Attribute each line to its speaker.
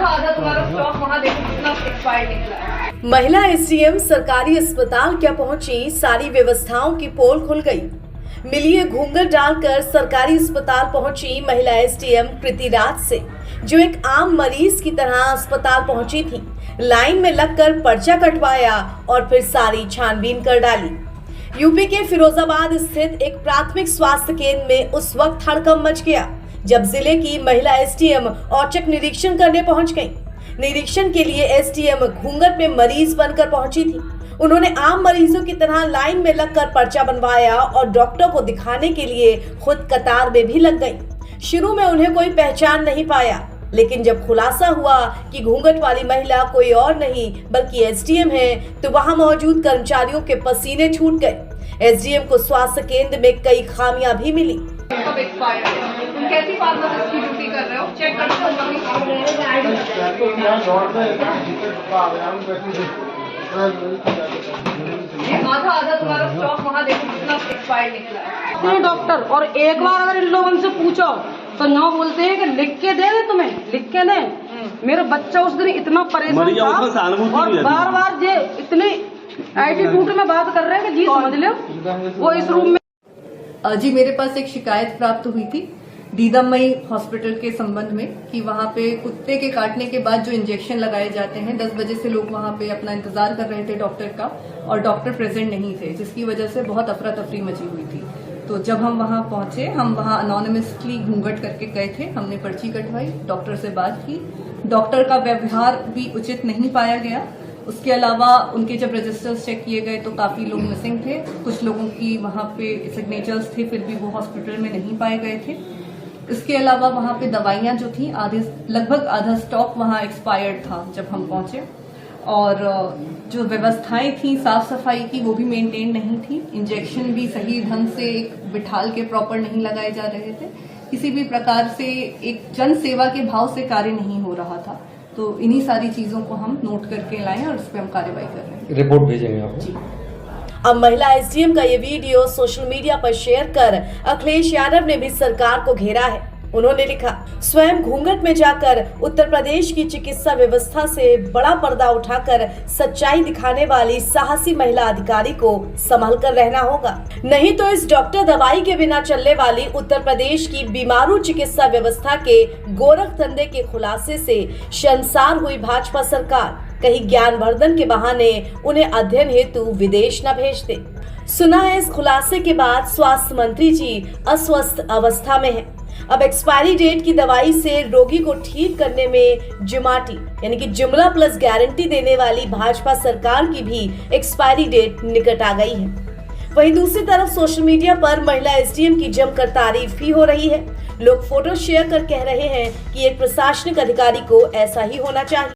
Speaker 1: आधा तुम्हारा स्टॉक वहाँ देखो कितना एक्सपायर्ड निकला है।
Speaker 2: महिला एसडीएम सरकारी अस्पताल क्या पहुंची, सारी व्यवस्थाओं की पोल खुल गई। मिली है घूंघट डालकर सरकारी अस्पताल पहुंची महिला एसडीएम कृति राज से, जो एक आम मरीज की तरह अस्पताल पहुंची थी। लाइन में लगकर पर्चा कटवाया और फिर सारी छानबीन कर डाली। यूपी के फिरोजाबाद स्थित एक प्राथमिक स्वास्थ्य केंद्र में उस वक्त हड़कंप मच गया जब जिले की महिला एसडीएम औचक निरीक्षण करने पहुंच गई। निरीक्षण के लिए एसडीएम घूंघट में मरीज बनकर पहुंची थी। उन्होंने आम मरीजों की तरह लाइन में लगकर पर्चा बनवाया और डॉक्टर को दिखाने के लिए खुद कतार में भी लग गई। शुरू में उन्हें कोई पहचान नहीं पाया, लेकिन जब खुलासा हुआ कि घूंघट वाली महिला कोई और नहीं बल्कि एसडीएम है, तो वहां मौजूद कर्मचारियों के पसीने छूट गए। एसडीएम को स्वास्थ्य केंद्र में कई खामियां भी मिली।
Speaker 1: कब एक्सपायर है? तुम कैसी फार्मासिस्ट की ड्यूटी कर रहे हो? चेक करते हो आधा तुम्हारा स्टॉक वहाँ देखो कितना एक्सपायर्ड निकला है।
Speaker 3: डॉक्टर और एक बार अगर इन लोगों से पूछो तो ना बोलते हैं कि लिख के दे तुम्हें, लिख के दे। मेरा बच्चा उस दिन इतना परेशान था और बार बार ये इतने एटीट्यूड में बात कर रहे हैं कि जी समझ लो वो इस रूम में।
Speaker 4: जी मेरे पास एक शिकायत प्राप्त हुई थी दीदामई हॉस्पिटल के संबंध में कि वहाँ पे कुत्ते के काटने के बाद जो इंजेक्शन लगाए जाते हैं, 10 बजे से लोग वहाँ पे अपना इंतजार कर रहे थे डॉक्टर का और डॉक्टर प्रेजेंट नहीं थे, जिसकी वजह से बहुत अफरा तफरी मची हुई थी। तो जब हम वहाँ पहुंचे, हम वहाँ अनोनिमसली घूंघट करके गए थे, हमने पर्ची कटवाई, डॉक्टर से बात की। डॉक्टर का व्यवहार भी उचित नहीं पाया गया। उसके अलावा उनके जब रजिस्टर्स चेक किए गए तो काफ़ी लोग मिसिंग थे, कुछ लोगों की वहाँ पे सिग्नेचर्स थे फिर भी वो हॉस्पिटल में नहीं पाए गए थे। इसके अलावा वहाँ पे दवाइयाँ जो थी लगभग आधा स्टॉक वहाँ एक्सपायर्ड था जब हम पहुँचे, और जो व्यवस्थाएं थी साफ सफाई की वो भी मेंटेन नहीं थी। इंजेक्शन भी सही ढंग से बिठाल के प्रॉपर नहीं लगाए जा रहे थे। किसी भी प्रकार से एक जन सेवा के भाव से कार्य नहीं हो रहा था। तो इन्हीं सारी चीजों को हम नोट करके लाए और उस पर हम कार्रवाई कर रहे हैं।
Speaker 5: रिपोर्ट भेजेंगे आपको।
Speaker 2: अब महिला एसडीएम का ये वीडियो सोशल मीडिया पर शेयर कर अखिलेश यादव ने भी सरकार को घेरा है। उन्होंने लिखा, स्वयं घूंघट में जाकर उत्तर प्रदेश की चिकित्सा व्यवस्था से बड़ा पर्दा उठाकर सच्चाई दिखाने वाली साहसी महिला अधिकारी को संभल कर रहना होगा, नहीं तो इस डॉक्टर दवाई के बिना चलने वाली उत्तर प्रदेश की बीमारू चिकित्सा व्यवस्था के गोरख धंधे के खुलासे से शर्मसार हुई भाजपा सरकार कहीं ज्ञानवर्धन के बहाने उन्हें अध्ययन हेतु विदेश न भेज दे। सुना है इस खुलासे के बाद स्वास्थ्य मंत्री जी अस्वस्थ अवस्था में हैं। अब एक्सपायरी डेट की दवाई से रोगी को ठीक करने में जुमाटी यानी कि जुमला प्लस गारंटी देने वाली भाजपा सरकार की भी एक्सपायरी डेट निकट आ गई है। वहीं दूसरी तरफ सोशल मीडिया पर महिला एसडीएम की जमकर तारीफ भी हो रही है। लोग फोटो शेयर कर कह रहे हैं कि एक प्रशासनिक अधिकारी को ऐसा ही होना चाहिए।